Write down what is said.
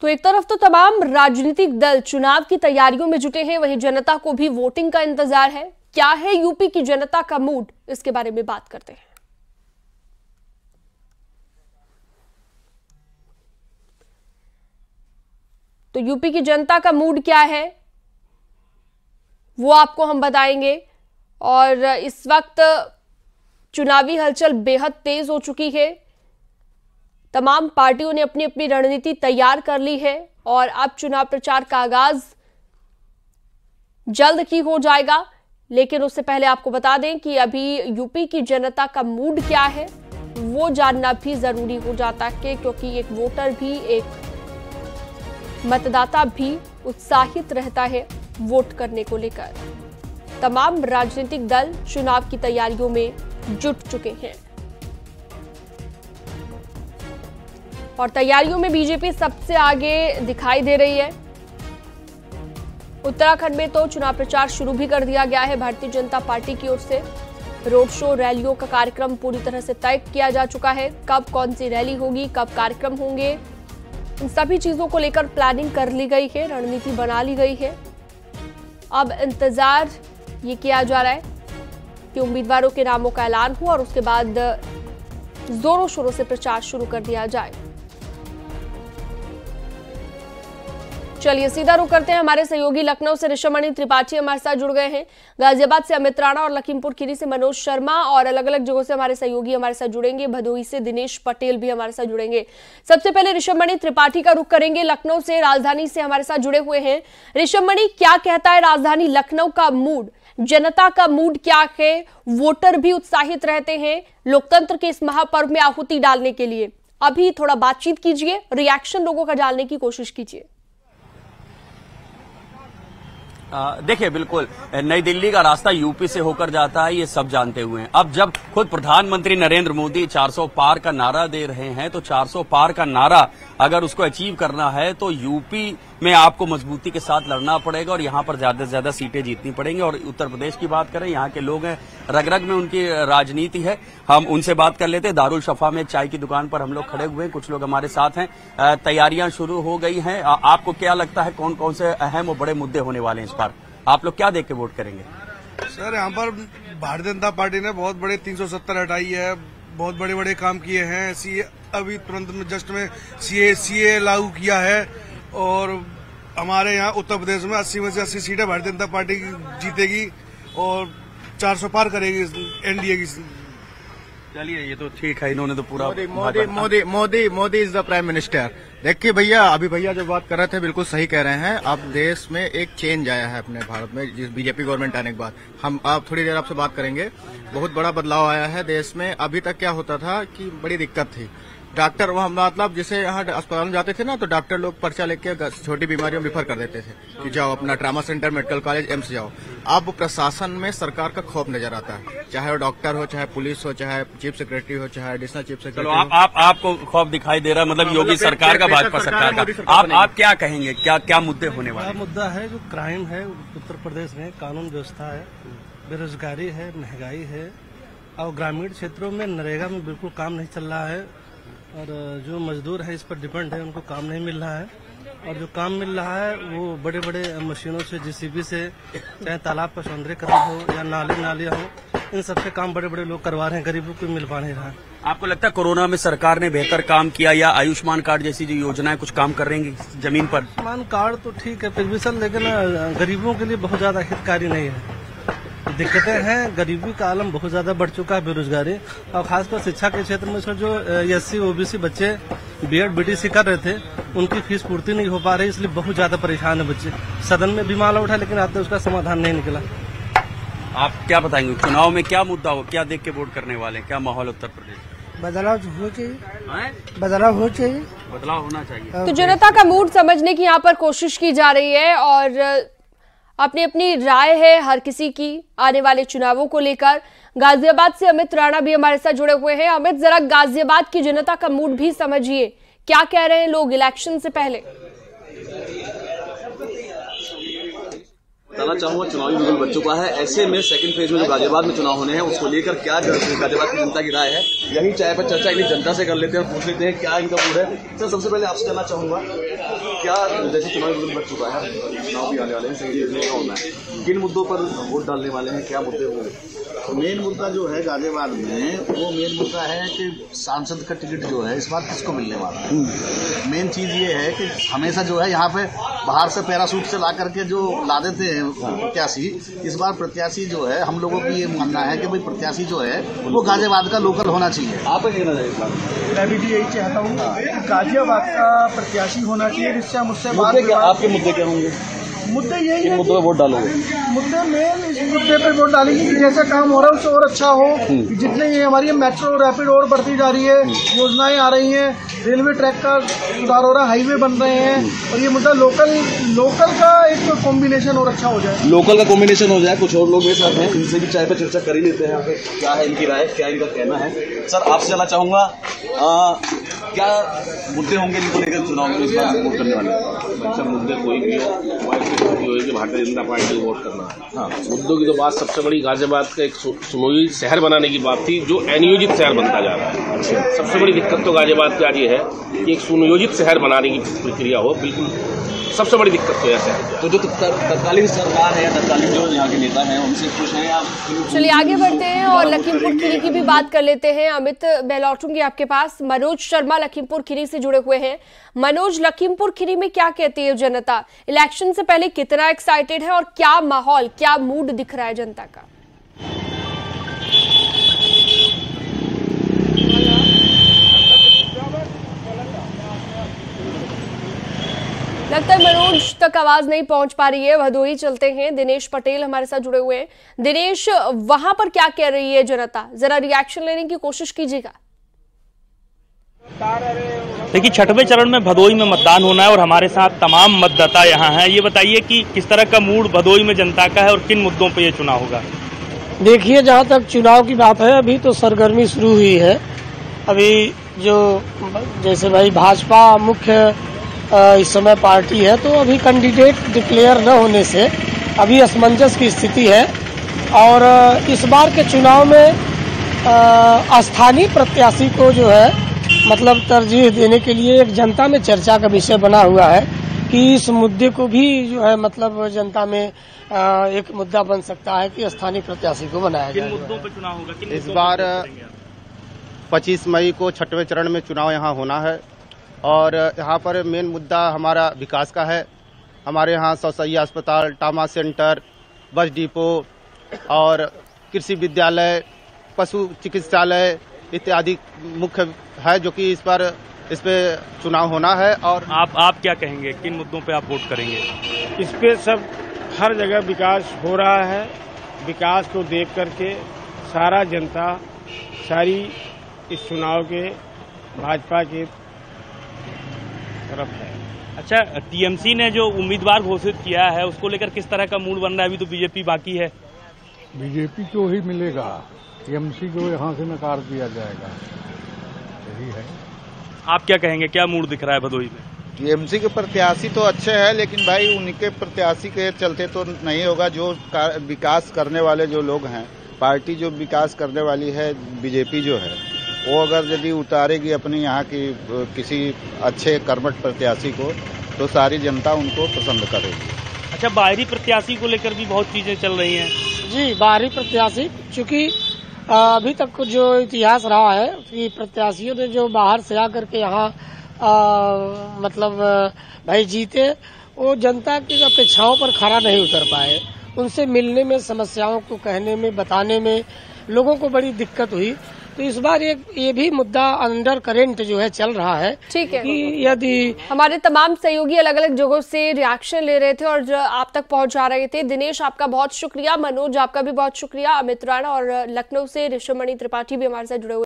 तो एक तरफ तो तमाम राजनीतिक दल चुनाव की तैयारियों में जुटे हैं, वहीं जनता को भी वोटिंग का इंतजार है। क्या है यूपी की जनता का मूड, इसके बारे में बात करते हैं। तो यूपी की जनता का मूड क्या है वो आपको हम बताएंगे। और इस वक्त चुनावी हलचल बेहद तेज हो चुकी है। तमाम पार्टियों ने अपनी अपनी रणनीति तैयार कर ली है और अब चुनाव प्रचार का आगाज जल्द ही हो जाएगा। लेकिन उससे पहले आपको बता दें कि अभी यूपी की जनता का मूड क्या है वो जानना भी जरूरी हो जाता है, क्योंकि एक वोटर भी, एक मतदाता भी उत्साहित रहता है वोट करने को लेकर। तमाम राजनीतिक दल चुनाव की तैयारियों में जुट चुके हैं और तैयारियों में बीजेपी सबसे आगे दिखाई दे रही है। उत्तराखंड में तो चुनाव प्रचार शुरू भी कर दिया गया है। भारतीय जनता पार्टी की ओर से रोड शो, रैलियों का कार्यक्रम पूरी तरह से तय किया जा चुका है। कब कौन सी रैली होगी, कब कार्यक्रम होंगे, इन सभी चीजों को लेकर प्लानिंग कर ली गई है, रणनीति बना ली गई है। अब इंतजार ये किया जा रहा है कि उम्मीदवारों के नामों का ऐलान हो और उसके बाद जोरों शोरों से प्रचार शुरू कर दिया जाए। चलिए सीधा रुख करते हैं हमारे सहयोगी लखनऊ से ऋषभमणि त्रिपाठी हमारे साथ जुड़ गए हैं। गाजियाबाद से अमित राणा और लखीमपुर खीरी से मनोज शर्मा और अलग अलग जगहों से हमारे सहयोगी हमारे साथ जुड़ेंगे। भदोही से दिनेश पटेल भी हमारे साथ जुड़ेंगे। सबसे पहले ऋषभमणि त्रिपाठी का रुख करेंगे। लखनऊ से, राजधानी से हमारे साथ जुड़े हुए हैं। ऋषभमणि, क्या कहता है राजधानी लखनऊ का मूड, जनता का मूड क्या है? वोटर भी उत्साहित रहते हैं लोकतंत्र के इस महापर्व में आहुति डालने के लिए। अभी थोड़ा बातचीत कीजिए, रिएक्शन लोगों का जानने की कोशिश कीजिए। देखिए, बिल्कुल नई दिल्ली का रास्ता यूपी से होकर जाता है, ये सब जानते हुए हैं। अब जब खुद प्रधानमंत्री नरेंद्र मोदी 400 पार का नारा दे रहे हैं, तो 400 पार का नारा अगर उसको अचीव करना है तो यूपी में आपको मजबूती के साथ लड़ना पड़ेगा और यहाँ पर ज्यादा से ज्यादा सीटें जीतनी पड़ेंगी। और उत्तर प्रदेश की बात करें, यहाँ के लोग हैं, रग रग में उनकी राजनीति है। हम उनसे बात कर लेते हैं। दारुल शफा में एक चाय की दुकान पर हम लोग खड़े हुए हैं, कुछ लोग हमारे साथ हैं। तैयारियां शुरू हो गई हैं। आपको क्या लगता है कौन कौन से अहम और बड़े मुद्दे होने वाले हैं इस बार? आप लोग क्या देख के वोट करेंगे? सर, यहाँ पर भारतीय जनता पार्टी ने बहुत बड़े 370 हटाई है, बहुत बड़े बड़े काम किए हैं। सीए अभी तुरंत में जस्ट में सीए लागू किया है और हमारे यहाँ उत्तर प्रदेश में 80 में से 80 सीटें भारतीय जनता पार्टी जीतेगी और 400 पार करेगी एनडीए की। चलिए, ये तो ठीक है, इन्होंने तो पूरा Modi is the prime minister. देखिए भैया, अभी भैया जो बात कर रहे थे बिल्कुल सही कह रहे हैं। अब देश में एक चेंज आया है अपने भारत में, जिस बीजेपी गवर्नमेंट आने के बाद। हम आप थोड़ी देर आपसे बात करेंगे। बहुत बड़ा बदलाव आया है देश में। अभी तक क्या होता था कि बड़ी दिक्कत थी। डॉक्टर वहाँ मतलब जैसे यहाँ अस्पताल में जाते थे ना, तो डॉक्टर लोग पर्चा लेके छोटी बीमारियों में रिफर कर देते थे कि जाओ अपना trauma centre, medical college, AIIMS जाओ। अब प्रशासन में सरकार का खौफ नजर आता है, चाहे वो डॉक्टर हो, चाहे पुलिस हो, चाहे चीफ सेक्रेटरी हो, चाहे एडिशनल चीफ सेक्रेटरी हो। आपको खौफ दिखाई दे रहा है, मतलब योगी सरकार का, भाजपा सरकार का। आप क्या कहेंगे, क्या क्या मुद्दे होने वाले? मुद्दा है जो क्राइम है उत्तर प्रदेश में, कानून व्यवस्था है, बेरोजगारी है, महंगाई है और ग्रामीण क्षेत्रों में नरेगा में बिल्कुल काम नहीं चल रहा है और जो मजदूर है इस पर डिपेंड है, उनको काम नहीं मिल रहा है। और जो काम मिल रहा है वो बड़े बड़े मशीनों से, जेसीबी से, चाहे तालाब का सौंदर्यकरण हो या नालियां हो, इन सबसे काम बड़े बड़े लोग करवा रहे हैं, गरीबों को मिल पा नहीं रहा है। आपको लगता है कोरोना में सरकार ने बेहतर काम किया या आयुष्मान कार्ड जैसी जो योजनाएं कुछ काम कर रही हैं जमीन पर? आयुष्मान कार्ड तो ठीक है फिर भी सर, लेकिन गरीबों के लिए बहुत ज्यादा हितकारी नहीं है। दिक्कतें हैं, गरीबी का आलम बहुत ज्यादा बढ़ चुका है, बेरोजगारी, और खासकर शिक्षा के क्षेत्र में जो एससी ओबीसी बच्चे बीएड बीटीसी कर रहे थे, उनकी फीस पूर्ति नहीं हो पा रही, इसलिए बहुत ज्यादा परेशान है बच्चे। सदन में भी मामला उठा लेकिन आते उसका समाधान नहीं निकला। आप क्या बताएंगे, चुनाव में क्या मुद्दा हो, क्या देख के वोट करने वाले हैं, क्या माहौल उत्तर प्रदेश? बदलाव हो चाहिए, बदलाव हो चाहिए, बदलाव होना चाहिए। तो जनता का मूड समझने की यहाँ पर कोशिश की जा रही है और अपनी अपनी राय है हर किसी की आने वाले चुनावों को लेकर। गाजियाबाद से अमित राणा भी हमारे साथ जुड़े हुए हैं। अमित, जरा गाजियाबाद की जनता का मूड भी समझिए, क्या कह रहे हैं लोग इलेक्शन से पहले? बताना चाहूंगा चुनावी बिगुल बन चुका है। ऐसे में सेकंड फेज में जो गाजियाबाद में चुनाव होने हैं उसको लेकर क्या गाजियाबाद की जनता की राय है, यही चाय पर चर्चा इन्हीं जनता से कर लेते हैं और पूछ लेते हैं क्या इनका मूड है। सर, सबसे पहले आपसे कहना चाहूंगा, क्या जैसे चुनावी बिगुल बन चुका है, चुनाव भी आने वाले हैं, सही होना है, किन मुद्दों पर वोट डालने वाले हैं, क्या मुद्दे होंगे? मेन मुद्दा जो है गाजियाबाद में, वो मेन मुद्दा है कि सांसद का टिकट जो है इस बार किसको मिलने वाला है। मेन चीज ये है कि हमेशा जो है यहाँ पे बाहर से पैरासूट से ला करके जो ला देते हैं प्रत्याशी, इस बार प्रत्याशी जो है हम लोगों की ये मानना है कि भाई प्रत्याशी जो है वो गाजियाबाद का लोकल होना चाहिए। आप मैं भी यही चाहता हूँ कि गाजियाबाद का प्रत्याशी होना चाहिए, जिससे हम उससे आपके मुद्दे क्या होंगे? मुद्दे यही है, मुद्दों पर वोट डालोगे? मुद्दे मेन इस मुद्दे पे वोट डालेंगे कि जैसा काम हो रहा है उससे और अच्छा हो। जितने ये हमारी मेट्रो रैपिड और बढ़ती जा रही है, योजनाएं आ रही हैं, रेलवे ट्रैक का सुधार हो रहा है, हाईवे बन रहे हैं, और ये मुद्दा लोकल का एक कॉम्बिनेशन और अच्छा हो जाए, लोकल का कॉम्बिनेशन हो जाए। कुछ और लोग मेरे साथ हैं, इनसे भी चाय पर चर्चा कर ही लेते हैं, क्या है इनकी राय, क्या इनका कहना है। सर, आपसे जानना चाहूंगा, क्या मुद्दे होंगे जिनको लेकर चुनाव में इस बार वोट करने वाले? अच्छा, मुद्दे कोई भी हो, कि भारतीय जनता पार्टी को वोट करना है। हाँ, मुद्दों की तो बात सबसे बड़ी गाजियाबाद का एक सुनियोजित शहर बनाने की बात थी, जो अनियोजित शहर बनता जा रहा है। सबसे बड़ी दिक्कत तो गाजियाबाद की आज ये है कि एक सुनियोजित शहर बनाने की प्रक्रिया हो, बिल्कुल सबसे बड़ी दिक्कत तो ऐसा है। तो जो तत्कालीन सरकार है या तत्कालीन जो यहाँ के नेता हैं उनसे खुश हैं आप? चलिए आगे बढ़ते हैं और लखीमपुर खीरी की भी बात कर लेते हैं। अमित, मैं लौटूंगी आपके पास। मनोज शर्मा लखीमपुर खीरी से जुड़े हुए हैं। मनोज, लखीमपुर खीरी में क्या कहती है जनता? इलेक्शन से पहले कितना एक्साइटेड है और क्या माहौल, क्या मूड दिख रहा है जनता का? लगता है मनोज तक आवाज नहीं पहुंच पा रही है। भदोही चलते हैं, दिनेश पटेल हमारे साथ जुड़े हुए हैं। दिनेश, वहां पर क्या कह रही है जनता, जरा रिएक्शन लेने की कोशिश कीजिएगा। देखिए, छठवें चरण में भदोही में मतदान होना है और हमारे साथ तमाम मतदाता यहाँ हैं। ये बताइए कि किस तरह का मूड भदोही में जनता का है और किन मुद्दों पे ये चुनाव होगा? देखिए, जहाँ तक चुनाव की बात है, अभी तो सरगर्मी शुरू हुई है। अभी जो जैसे भाई भाजपा मुख्य इस समय पार्टी है, तो अभी कैंडिडेट डिक्लेयर न होने से अभी असमंजस की स्थिति है। और इस बार के चुनाव में स्थानीय प्रत्याशी को जो है मतलब तरजीह देने के लिए एक जनता में चर्चा का विषय बना हुआ है कि इस मुद्दे को भी जो है मतलब जनता में एक मुद्दा बन सकता है कि स्थानीय प्रत्याशी को बनाया जाए। किन मुद्दों पर चुनाव होगा? इस बार 25 मई को छठवें चरण में चुनाव यहाँ होना है और यहाँ पर मेन मुद्दा हमारा विकास का है। हमारे यहाँ सौसैया अस्पताल, ट्रामा सेंटर, बस डिपो और कृषि विद्यालय, पशु चिकित्सालय इत्यादि मुख्य है, जो कि इस पे चुनाव होना है। और आप क्या कहेंगे, किन मुद्दों पे आप वोट करेंगे? इस पे सब हर जगह विकास हो रहा है। विकास को देख करके सारा जनता सारी इस चुनाव के भाजपा के तरफ है। अच्छा, टीएमसी ने जो उम्मीदवार घोषित किया है उसको लेकर किस तरह का मूड बन रहा है? अभी तो बीजेपी बाकी है। बीजेपी को ही मिलेगा, टीएमसी को यहाँ से नकार दिया जाएगा, यही है। आप क्या कहेंगे, क्या मूड दिख रहा है भदोही में? टीएमसी के प्रत्याशी तो अच्छे हैं, लेकिन भाई उनके प्रत्याशी के चलते तो नहीं होगा। जो विकास करने वाले जो लोग हैं, पार्टी जो विकास करने वाली है बीजेपी जो है, वो अगर यदि उतारेगी अपनी यहाँ की किसी अच्छे कर्मठ प्रत्याशी को, तो सारी जनता उनको पसंद करेगी। अच्छा, बाहरी प्रत्याशी को लेकर भी बहुत चीजें चल रही हैं। जी, बाहरी प्रत्याशी, चूंकि अभी तक जो इतिहास रहा है कि प्रत्याशियों ने जो बाहर से आकर के यहाँ मतलब भाई जीते, वो जनता की अपेक्षाओं पर खरा नहीं उतर पाए। उनसे मिलने में, समस्याओं को कहने में, बताने में लोगों को बड़ी दिक्कत हुई। तो इस बार ये भी मुद्दा अंडर करेंट जो है चल रहा है। ठीक है, कि यदि हमारे तमाम सहयोगी अलग अलग जगहों से रिएक्शन ले रहे थे और आप तक पहुंचा रहे थे। दिनेश, आपका बहुत शुक्रिया। मनोज, आपका भी बहुत शुक्रिया। अमित राणा और लखनऊ से ऋषिमणि त्रिपाठी भी हमारे साथ जुड़े हुए।